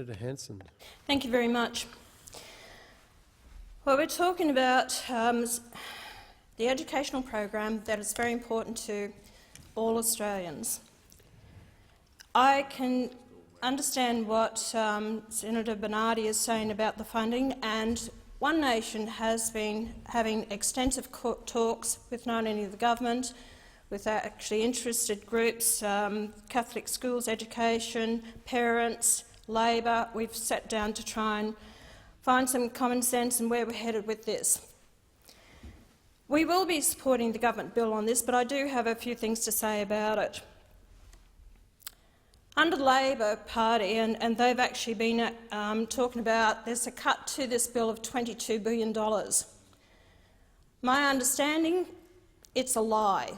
Senator Hanson. Thank you very much. Well, we're talking about the educational program that is very important to all Australians. I can understand what Senator Bernardi is saying about the funding, and One Nation has been having extensive talks with not only the government, with actually interested groups, Catholic schools, education, parents, Labor. We've sat down to try and find some common sense in where we're headed with this. We will be supporting the government bill on this, but I do have a few things to say about it. Under the Labor Party, and they've actually been talking about, there's a cut to this bill of $22 billion. My understanding, it's a lie.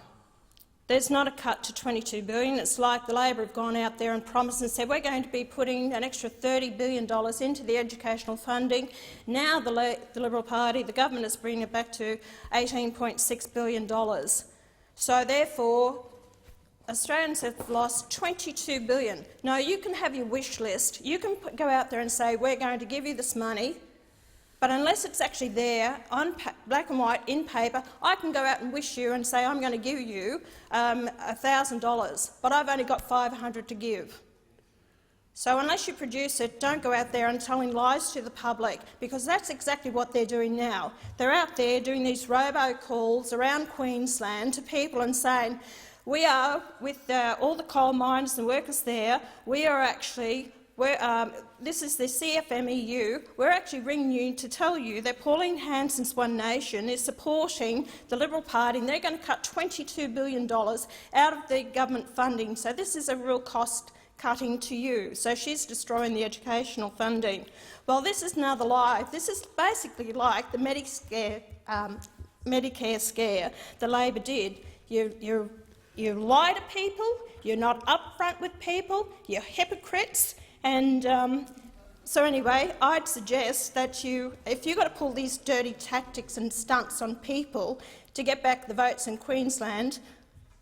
There's not a cut to $22 billion. It's like the Labor have gone out there and promised and said we're going to be putting an extra $30 billion into the educational funding. Now the Liberal Party, the government, is bringing it back to $18.6 billion. So therefore, Australians have lost $22 billion. Now, you can have your wish list. You can go out there and say we're going to give you this money, but unless it's actually there on black and white in paper, I can go out and wish you and say I'm going to give you $1,000, but I've only got $500 to give. So unless you produce it, don't go out there and telling lies to the public, because that's exactly what they're doing now. They're out there doing these robo-calls around Queensland to people and saying, we are, with all the coal miners and workers there, we are actually this is the CFMEU. We're actually ringing you to tell you that Pauline Hanson's One Nation is supporting the Liberal Party, and they're going to cut $22 billion out of the government funding. So this is a real cost cutting to you. So she's destroying the educational funding. Well, this is another lie. This is basically like the Medicare scare the Labor did. You lie to people, you're not upfront with people, you're hypocrites. And so anyway, I'd suggest that if you've got to pull these dirty tactics and stunts on people to get back the votes in Queensland,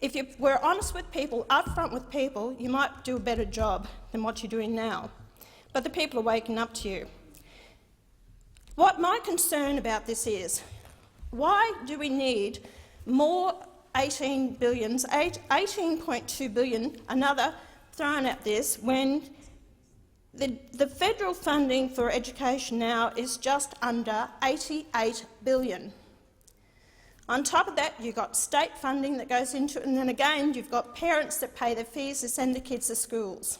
if you were honest with people, upfront with people, you might do a better job than what you're doing now. But the people are waking up to you. What my concern about this is, why do we need more $18.2 billion, another thrown at this, when the federal funding for education now is just under $88 billion. On top of that, you've got state funding that goes into it, and then again you've got parents that pay their fees to send their kids to schools.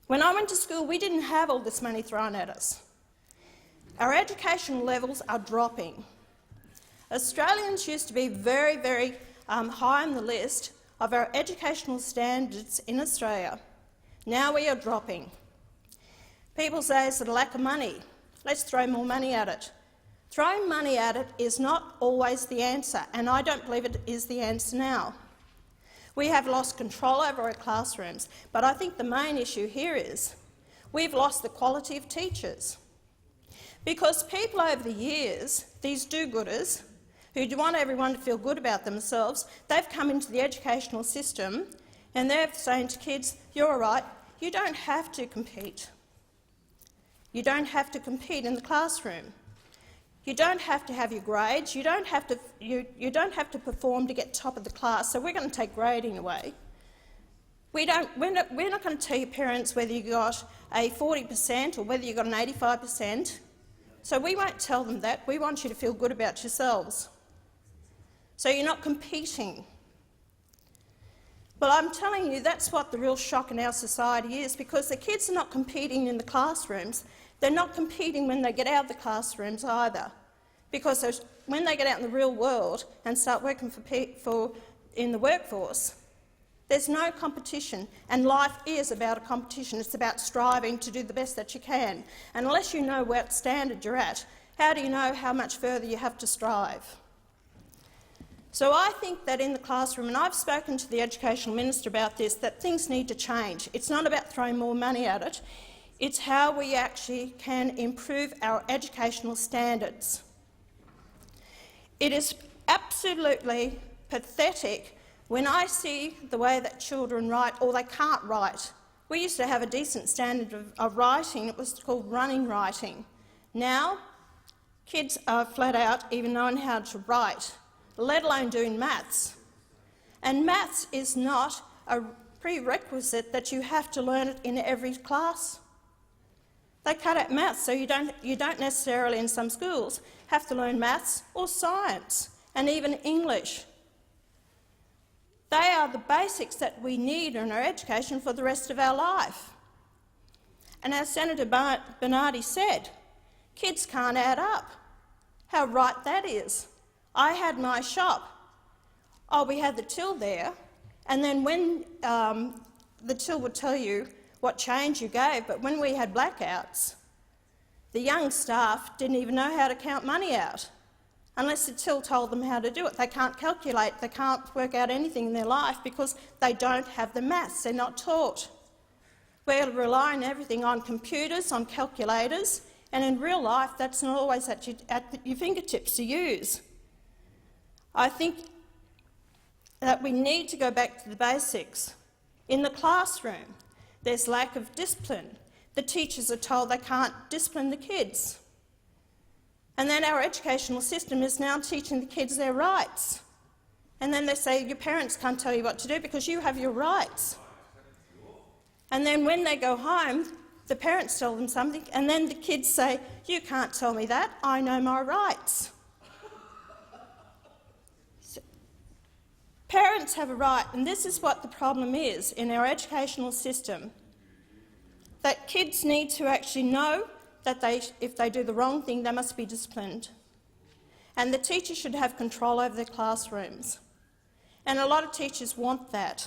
When I went to school, we didn't have all this money thrown at us. Our educational levels are dropping. Australians used to be very, very high on the list of our educational standards in Australia. Now we are dropping. People say it's a lack of money. Let's throw more money at it. Throwing money at it is not always the answer, and I don't believe it is the answer now. We have lost control over our classrooms, but I think the main issue here is we've lost the quality of teachers. Because people over the years, these do-gooders, who want everyone to feel good about themselves, they've come into the educational system and they're saying to kids, you're all right, you don't have to compete. You don't have to compete in the classroom. You don't have to have your grades. You don't have to perform to get top of the class, so we're going to take grading away. We're not going to tell your parents whether you got a 40% or whether you got an 85%. So we won't tell them that. We want you to feel good about yourselves. So you're not competing. Well, I'm telling you, that's what the real shock in our society is, because the kids are not competing in the classrooms. They're not competing when they get out of the classrooms either, because when they get out in the real world and start working in the workforce, there's no competition, and life is about a competition. It's about striving to do the best that you can. And unless you know what standard you're at, how do you know how much further you have to strive? So I think that in the classroom, and I've spoken to the Educational Minister about this, that things need to change. It's not about throwing more money at it. It's how we actually can improve our educational standards. It is absolutely pathetic when I see the way that children write, or they can't write. We used to have a decent standard of writing. It was called running writing. Now, kids are flat out even knowing how to write, let alone doing maths. And maths is not a prerequisite that you have to learn it in every class. They cut out maths, so you don't necessarily in some schools have to learn maths or science, and even English. They are the basics that we need in our education for the rest of our life. And as Senator Bernardi said, kids can't add up. How right that is. I had my shop. Oh, we had the till there, and then when the till would tell you what change you gave, but when we had blackouts, the young staff didn't even know how to count money out unless the till told them how to do it. They can't calculate, they can't work out anything in their life because they don't have the maths, they're not taught. We're relying everything on computers, on calculators, and in real life that's not always at your fingertips to use. I think that we need to go back to the basics. In the classroom, there's lack of discipline. The teachers are told they can't discipline the kids. And then our educational system is now teaching the kids their rights. And then they say your parents can't tell you what to do because you have your rights. And then when they go home, the parents tell them something, and then the kids say, you can't tell me that, I know my rights. So, parents have a right, and this is what the problem is in our educational system, that kids need to actually know that if they do the wrong thing, they must be disciplined. And the teacher should have control over their classrooms. And a lot of teachers want that.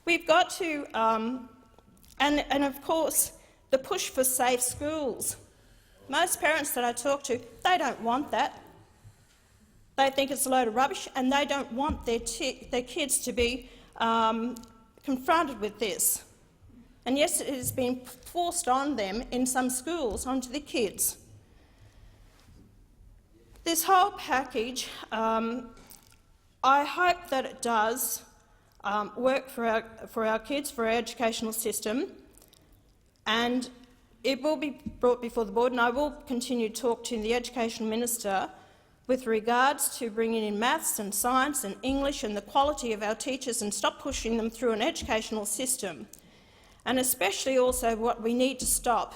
We've got to, and of course, the push for safe schools. Most parents that I talk to, they don't want that. They think it's a load of rubbish, and they don't want their kids to be confronted with this. And yes, it has been forced on them in some schools, onto the kids. This whole package, I hope that it does work for our kids, for our educational system, and it will be brought before the board, and I will continue to talk to the Education Minister with regards to bringing in maths and science and English and the quality of our teachers and stop pushing them through an educational system. And especially also what we need to stop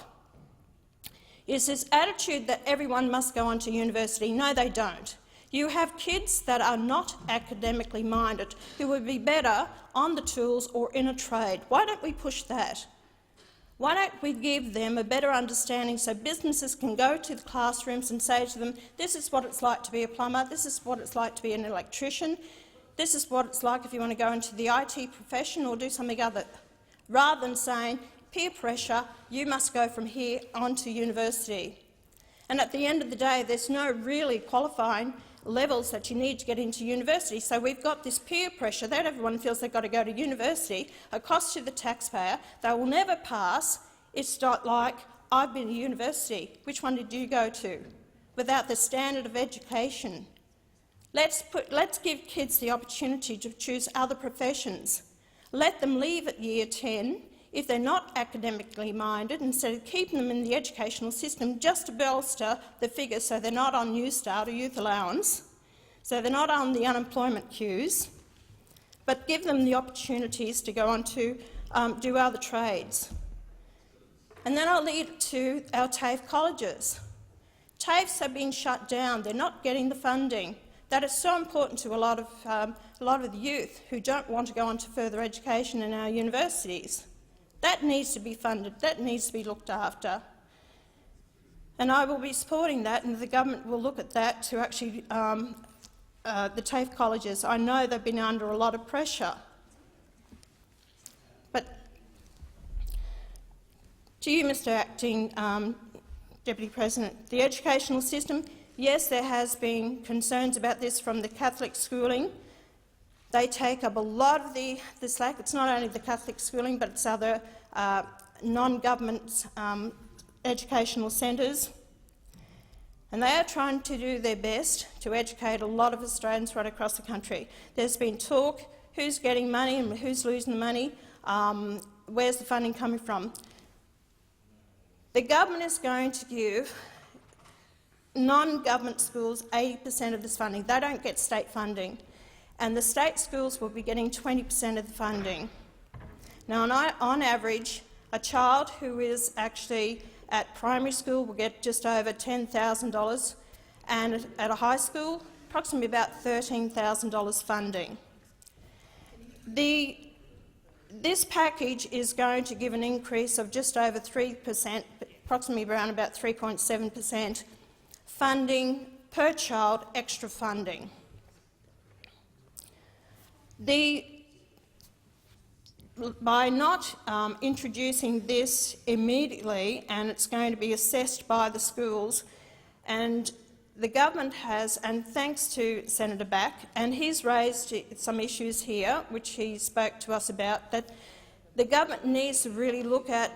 is this attitude that everyone must go on to university. No, they don't. You have kids that are not academically minded who would be better on the tools or in a trade. Why don't we push that? Why don't we give them a better understanding so businesses can go to the classrooms and say to them, this is what it's like to be a plumber, this is what it's like to be an electrician, this is what it's like if you want to go into the IT profession or do something other, rather than saying, peer pressure, you must go from here on to university. And at the end of the day, there's no really qualifying levels that you need to get into university. So we've got this peer pressure that everyone feels they've got to go to university, a cost to the taxpayer, they will never pass. It's not like, I've been to university, which one did you go to? Without the standard of education. Let's give kids the opportunity to choose other professions. Let them leave at year 10 if they're not academically minded, instead of keeping them in the educational system just to bolster the figures so they're not on Newstart or youth allowance, so they're not on the unemployment queues, but give them the opportunities to go on to do other trades. And then I'll lead to our TAFE colleges. TAFEs have been shut down. They're not getting the funding. That is so important to a lot of the youth who don't want to go on to further education in our universities. That needs to be funded, that needs to be looked after. And I will be supporting that, and the government will look at that to actually the TAFE colleges. I know they've been under a lot of pressure. But to you, Mr Acting Deputy President, the educational system, yes, there has been concerns about this from the Catholic schooling. They take up a lot of the slack. It's not only the Catholic schooling, but it's other non-government educational centres. And they are trying to do their best to educate a lot of Australians right across the country. There's been talk who's getting money and who's losing the money, where's the funding coming from. The government is going to give non-government schools 80% of this funding. They don't get state funding, and the state schools will be getting 20% of the funding. Now, on average, a child who is actually at primary school will get just over $10,000, and at a high school, approximately about $13,000 funding. This package is going to give an increase of just over 3%, approximately around about 3.7% funding per child, extra funding. By not introducing this immediately, and it's going to be assessed by the schools, and the government has, and thanks to Senator Back, and he's raised some issues here which he spoke to us about, that the government needs to really look at,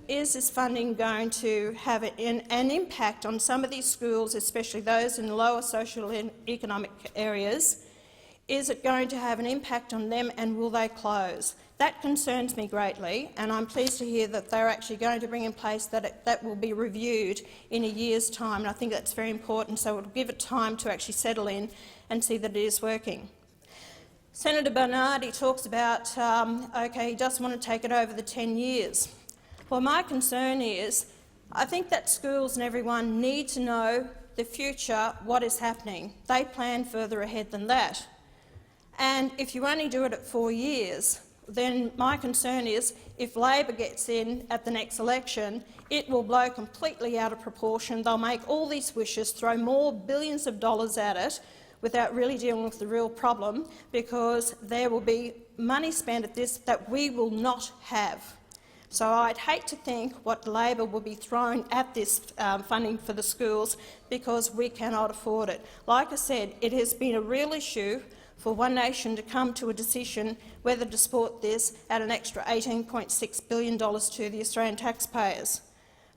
is this funding going to have an impact on some of these schools, especially those in lower social and economic areas? Is it going to have an impact on them, and will they close? That concerns me greatly, and I'm pleased to hear that they're actually going to bring in place that will be reviewed in a year's time, and I think that's very important, so it will give it time to actually settle in and see that it is working. Senator Bernardi talks about, he doesn't want to take it over the 10 years. Well, my concern is I think that schools and everyone need to know the future, what is happening. They plan further ahead than that. And if you only do it at 4 years, then my concern is if Labor gets in at the next election, it will blow completely out of proportion. They'll make all these wishes, throw more billions of dollars at it without really dealing with the real problem, because there will be money spent at this that we will not have. So I'd hate to think what Labor will be throwing at this funding for the schools, because we cannot afford it. Like I said, it has been a real issue for One Nation to come to a decision whether to support this at an extra $18.6 billion to the Australian taxpayers.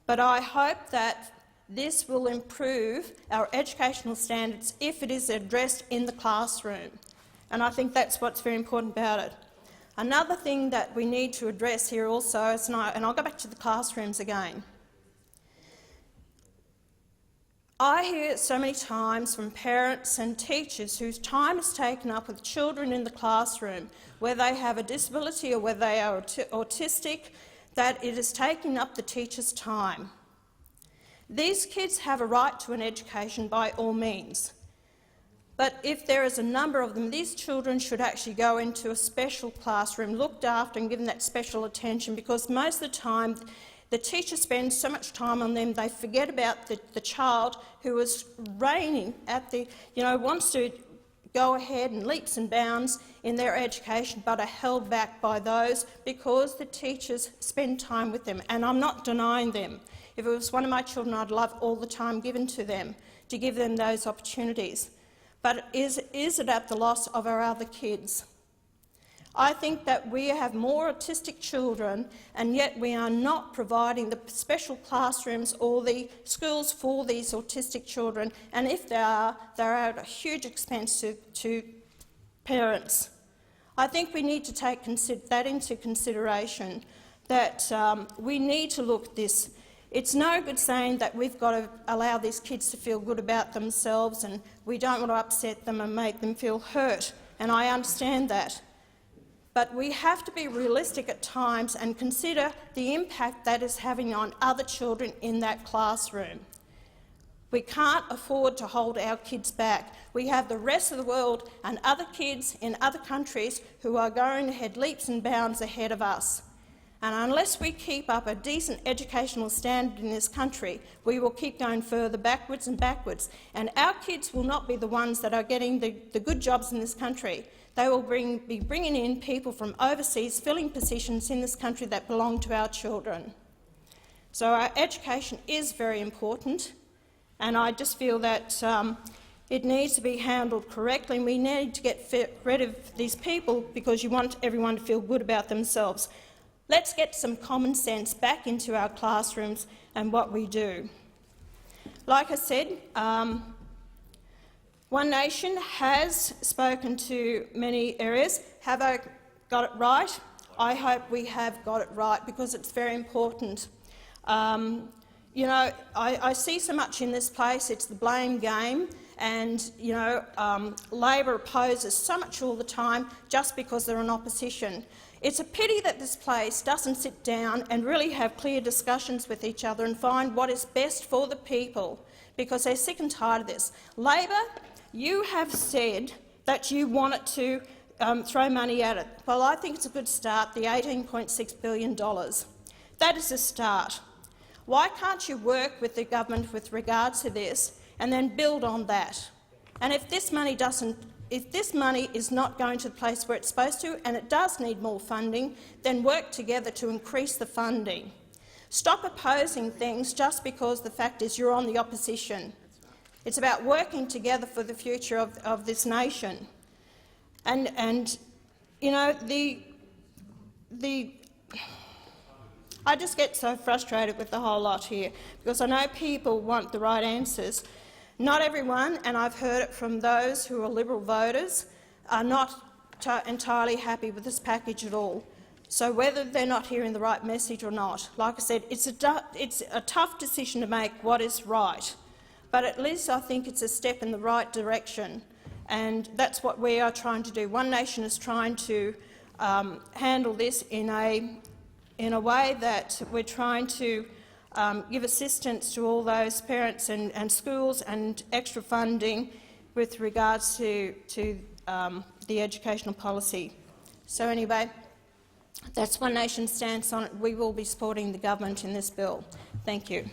But I hope that this will improve our educational standards if it is addressed in the classroom, and I think that's what's very important about it. Another thing that we need to address here also is, and I'll go back to the classrooms again. I hear so many times from parents and teachers whose time is taken up with children in the classroom, whether they have a disability or whether they are autistic, that it is taking up the teacher's time. These kids have a right to an education by all means, but if there is a number of them, these children should actually go into a special classroom, looked after and given that special attention, because most of the time the teacher spends so much time on them, they forget about the child who is reigning at the, wants to go ahead and leaps and bounds in their education, but are held back by those because the teachers spend time with them. And I'm not denying them. If it was one of my children, I'd love all the time given to them, to give them those opportunities. But is it at the loss of our other kids? I think that we have more autistic children, and yet we are not providing the special classrooms or the schools for these autistic children, and if they are, they're at a huge expense to parents. I think we need to take that into consideration, that we need to look at this. It's no good saying that we've got to allow these kids to feel good about themselves and we don't want to upset them and make them feel hurt, and I understand that. But we have to be realistic at times and consider the impact that is having on other children in that classroom. We can't afford to hold our kids back. We have the rest of the world and other kids in other countries who are going ahead leaps and bounds ahead of us. And unless we keep up a decent educational standard in this country, we will keep going further backwards and backwards. And our kids will not be the ones that are getting the good jobs in this country. They will be bringing in people from overseas, filling positions in this country that belong to our children. So our education is very important, and I just feel that it needs to be handled correctly, and we need to get rid of these people because you want everyone to feel good about themselves. Let's get some common sense back into our classrooms and what we do. Like I said, One Nation has spoken to many areas. Have I got it right? I hope we have got it right, because it's very important. You know, I see so much in this place. It's the blame game, and you know, Labor opposes so much all the time just because they're in opposition. It's a pity that this place doesn't sit down and really have clear discussions with each other and find what is best for the people, because they're sick and tired of this. Labor, you have said that you wanted to throw money at it. Well, I think it's a good start, the $18.6 billion. That is a start. Why can't you work with the government with regards to this and then build on that? And if this money is not going to the place where it's supposed to, and it does need more funding, then work together to increase the funding. Stop opposing things just because the fact is you're on the opposition. It's about working together for the future of this nation. And you know, I just get so frustrated with the whole lot here, because I know people want the right answers. Not everyone, and I've heard it from those who are Liberal voters, are not entirely happy with this package at all. So whether they're not hearing the right message or not, like I said, it's a tough decision to make what is right, but at least I think it's a step in the right direction, and that's what we are trying to do. One Nation is trying to handle this in a way that we're trying to give assistance to all those parents and schools, and extra funding with regards to the educational policy. So anyway, that's One Nation's stance on it. We will be supporting the government in this bill. Thank you.